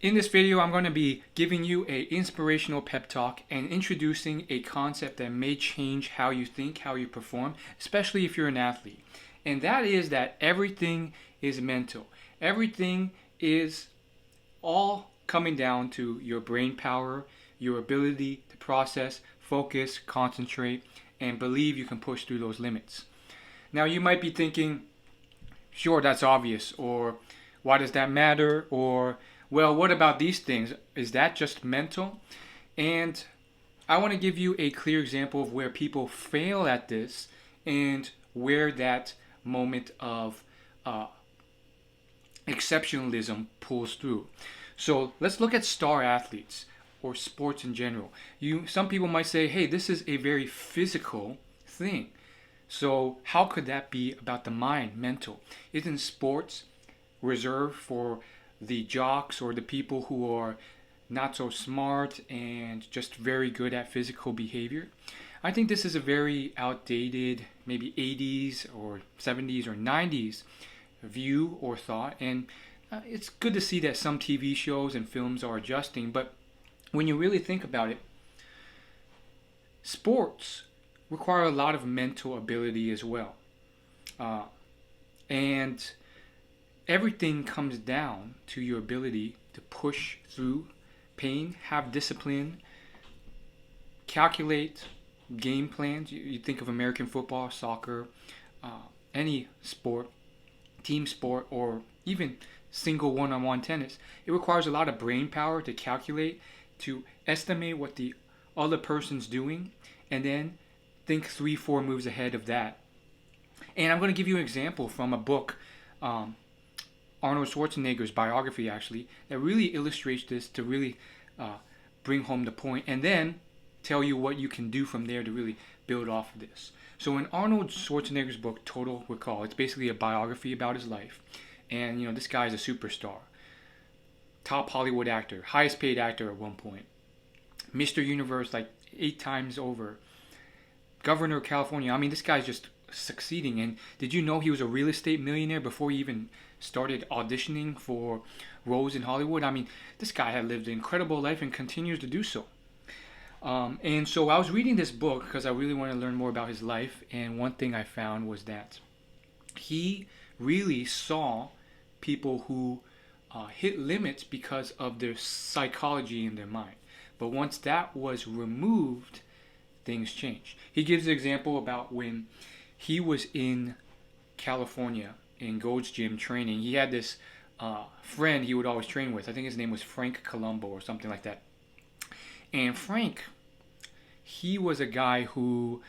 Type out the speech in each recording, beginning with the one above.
In this video, I'm going to be giving you an inspirational pep talk and introducing a concept that may change how you think, how you perform, especially if you're an athlete. And that is that everything is mental. Everything is all coming down to your brain power, your ability to process, focus, concentrate, and believe you can push through those limits. Now, you might be thinking, sure, that's obvious, or why does that matter, or well, what about these things? Is that just mental? And I want to give you a clear example of where people fail at this and where that moment of exceptionalism pulls through. So let's look at star athletes or sports in general. Some people might say, hey, this is a very physical thing. So how could that be about the mind, mental? Isn't sports reserved for the jocks or the people who are not so smart and just very good at physical behavior? I think this is a very outdated, maybe 80s or 70s or 90s view or thought, and it's good to see that some TV shows and films are adjusting, but when you really think about it, sports require a lot of mental ability as well. And everything comes down to your ability to push through pain, have discipline, calculate game plans. You think of American football, soccer, any sport, team sport, or even single one-on-one tennis. It requires a lot of brain power to calculate, to estimate what the other person's doing, and then think 3-4 moves ahead of that. And I'm going to give you an example from a book, Arnold Schwarzenegger's biography, actually, that really illustrates this to really bring home the point, and then tell you what you can do from there to really build off of this. So in Arnold Schwarzenegger's book, Total Recall, it's basically a biography about his life. And, this guy is a superstar. Top Hollywood actor, highest paid actor at one point. Mr. Universe like 8 times over. Governor of California. I mean, this guy's just succeeding. And did you know he was a real estate millionaire before he even started auditioning for roles in Hollywood? I mean, this guy had lived an incredible life and continues to do so. And so I was reading this book because I really wanted to learn more about his life. And one thing I found was that he really saw people who hit limits because of their psychology in their mind. But once that was removed, things changed. He gives an example about when he was in California in Gold's Gym training. He had this friend he would always train with. I think his name was Frank Colombo or something like that. And Frank, he was a guy who,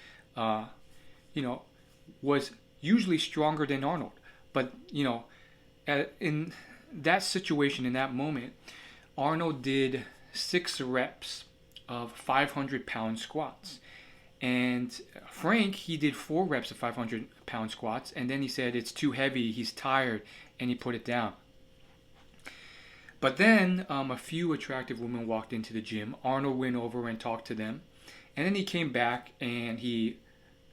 was usually stronger than Arnold. But, in that situation, in that moment, Arnold did 6 reps of 500-pound squats. And Frank, he did 4 reps of 500-pound squats. And then he said, it's too heavy, he's tired, and he put it down. But then a few attractive women walked into the gym. Arnold went over and talked to them. And then he came back and he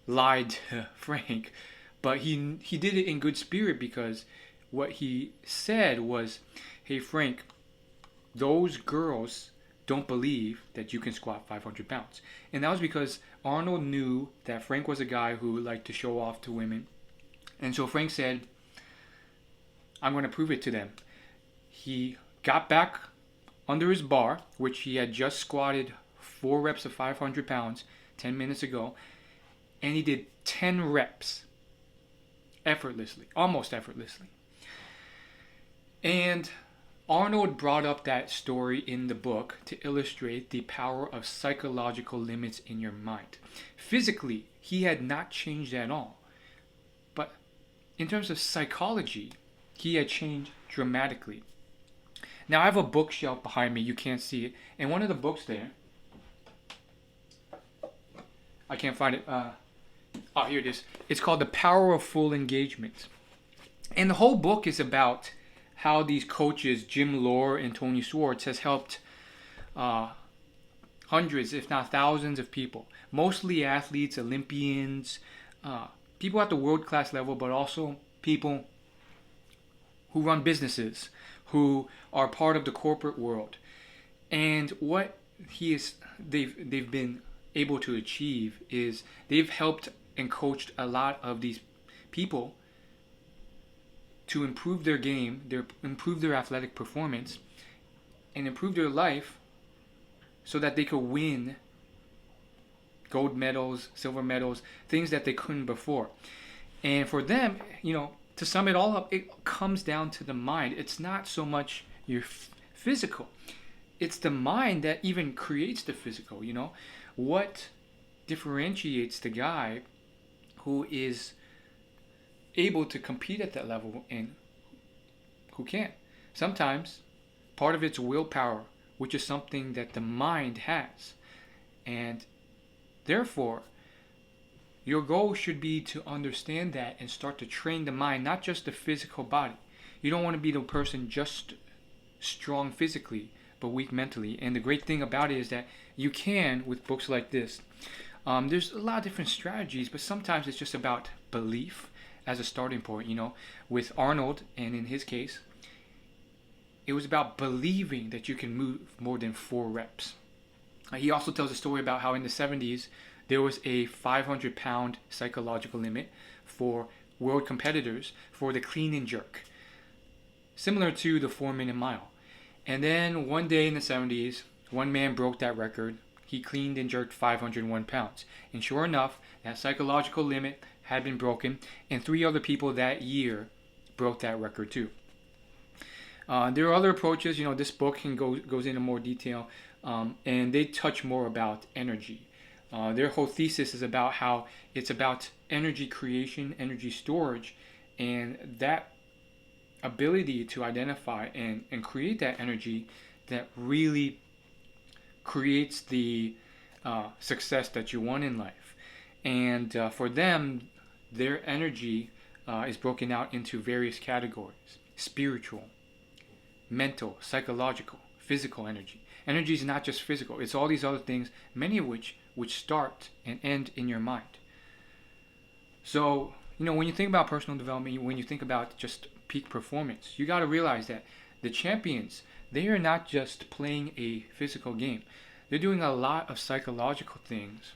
lied to Frank. But he did it in good spirit, because what he said was, hey, Frank, those girls don't believe that you can squat 500 pounds. And that was because Arnold knew that Frank was a guy who liked to show off to women. And so Frank said, I'm going to prove it to them. He got back under his bar, which he had just squatted 4 reps of 500 pounds 10 minutes ago, and he did 10 reps effortlessly, almost effortlessly. And Arnold brought up that story in the book to illustrate the power of psychological limits in your mind. Physically, he had not changed at all. But in terms of psychology, he had changed dramatically. Now, I have a bookshelf behind me. You can't see it. And one of the books there, I can't find it. Here it is. It's called The Power of Full Engagement. And the whole book is about how these coaches, Jim Lohr and Tony Schwartz, has helped hundreds, if not thousands of people. Mostly athletes, Olympians, people at the world-class level, but also people who run businesses, who are part of the corporate world. And what they've been able to achieve is they've helped and coached a lot of these people to improve their game, improve their athletic performance, and improve their life so that they could win gold medals, silver medals, things that they couldn't before. And for them, to sum it all up, it comes down to the mind. It's not so much your physical. It's the mind that even creates the physical, What differentiates the guy who is able to compete at that level and who can't? Sometimes part of it's willpower, which is something that the mind has. And therefore, your goal should be to understand that and start to train the mind, not just the physical body. You don't want to be the person just strong physically, but weak mentally. And the great thing about it is that you can, with books like this, there's a lot of different strategies, but sometimes it's just about belief as a starting point. With Arnold, and in his case, it was about believing that you can move more than 4 reps. He also tells a story about how in the 70s, there was a 500-pound psychological limit for world competitors for the clean and jerk, similar to the 4-minute mile. And then one day in the 70s, one man broke that record. He cleaned and jerked 501 pounds. And sure enough, that psychological limit had been broken, and 3 other people that year broke that record too. There are other approaches. This book goes into more detail, and they touch more about energy. Their whole thesis is about how it's about energy creation, energy storage, and that ability to identify and create that energy that really creates the success that you want in life. And for them, their energy is broken out into various categories: spiritual, mental, psychological, physical energy. Energy is not just physical. It's all these other things, many of which start and end in your mind. So, when you think about personal development, when you think about just peak performance, you got to realize that the champions, they are not just playing a physical game. They're doing a lot of psychological things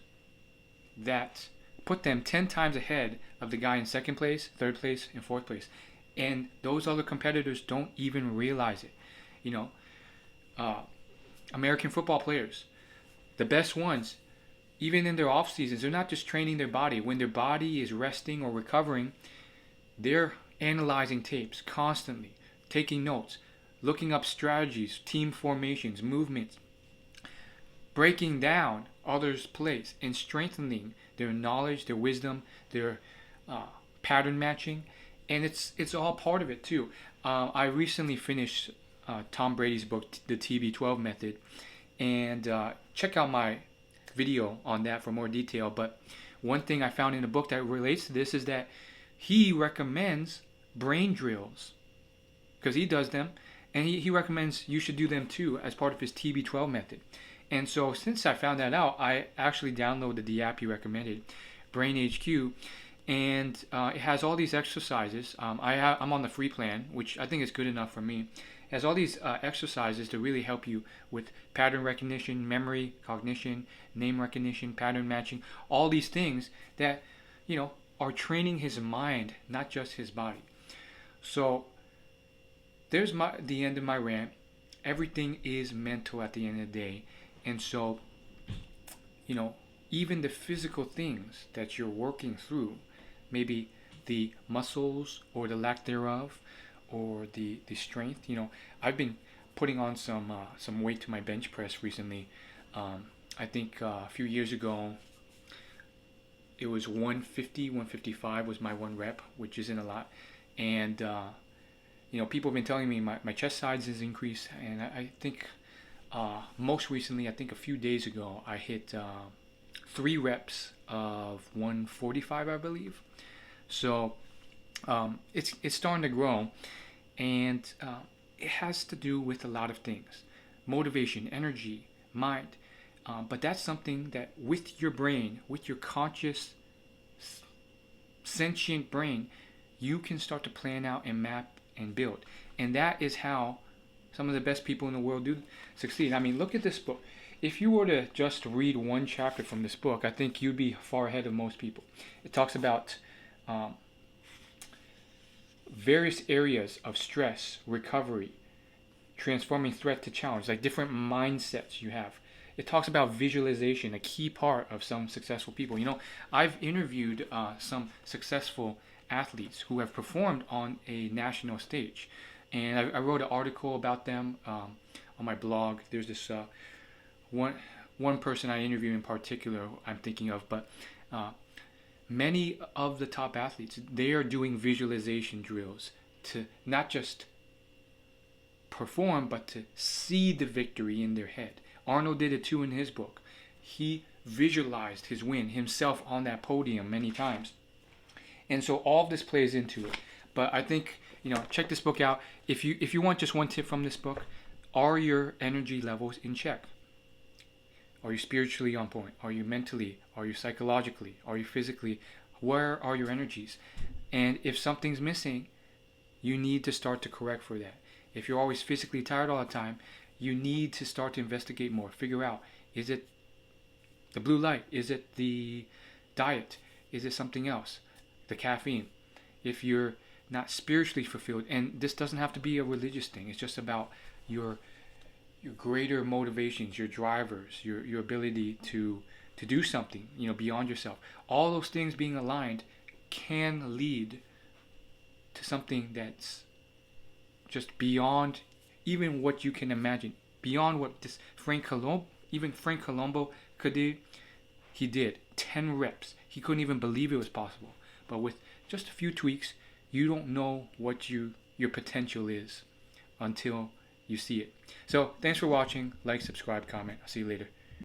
that put them 10 times ahead of the guy in 2nd place, 3rd place, and 4th place. And those other competitors don't even realize it. American football players, the best ones, even in their off seasons, they're not just training their body. When their body is resting or recovering, they're analyzing tapes constantly, taking notes, looking up strategies, team formations, movements, breaking down others' plays, and strengthening their knowledge, their wisdom, their pattern matching. And it's all part of it too. I recently finished Tom Brady's book, The TB12 Method, and check out my video on that for more detail. But one thing I found in the book that relates to this is that he recommends brain drills, because he does them, and he recommends you should do them too as part of his TB12 method. And so since I found that out, I actually downloaded the app he recommended, Brain HQ, and it has all these exercises. I'm on the free plan, which I think is good enough for me. It has all these exercises to really help you with pattern recognition, memory, cognition, name recognition, pattern matching, all these things that, are training his mind, not just his body. So there's the end of my rant. Everything is mental at the end of the day. And so, even the physical things that you're working through, maybe the muscles or the lack thereof, or the strength. I've been putting on some weight to my bench press recently. I think a few years ago, it was 150, 155 was my 1 rep, which isn't a lot. And, people have been telling me my chest size has increased. And I think most recently, I think a few days ago, I hit 3 reps of 145, I believe. So it's starting to grow. And it has to do with a lot of things: motivation, energy, mind. But that's something that with your brain, with your conscious, sentient brain, you can start to plan out and map and build. And that is how Some of the best people in the world do succeed. I mean, look at this book. If you were to just read one chapter from this book, I think you'd be far ahead of most people. It talks about various areas of stress, recovery, transforming threat to challenge, like different mindsets you have. It talks about visualization, a key part of some successful people. You know, I've interviewed some successful athletes who have performed on a national stage, and I wrote an article about them on my blog. There's this one person I interviewed in particular I'm thinking of, but many of the top athletes, they are doing visualization drills to not just perform, but to see the victory in their head. Arnold did it too in his book. He visualized his win himself on that podium many times. And so all of this plays into it. But I think, check this book out. If you want just one tip from this book, are your energy levels in check? Are you spiritually on point? Are you mentally? Are you psychologically? Are you physically? Where are your energies? And if something's missing, you need to start to correct for that. If you're always physically tired all the time, you need to start to investigate more. Figure out, is it the blue light? Is it the diet? Is it something else? The caffeine. If you're not spiritually fulfilled, and this doesn't have to be a religious thing, it's just about your greater motivations, your drivers, your ability to do something, beyond yourself. All those things being aligned can lead to something that's just beyond even what you can imagine, beyond what this Frank Colombo could do. He did 10 reps. He couldn't even believe it was possible. But with just a few tweaks, you don't know what your potential is until you see it. So thanks for watching. Like, subscribe, comment. I'll see you later.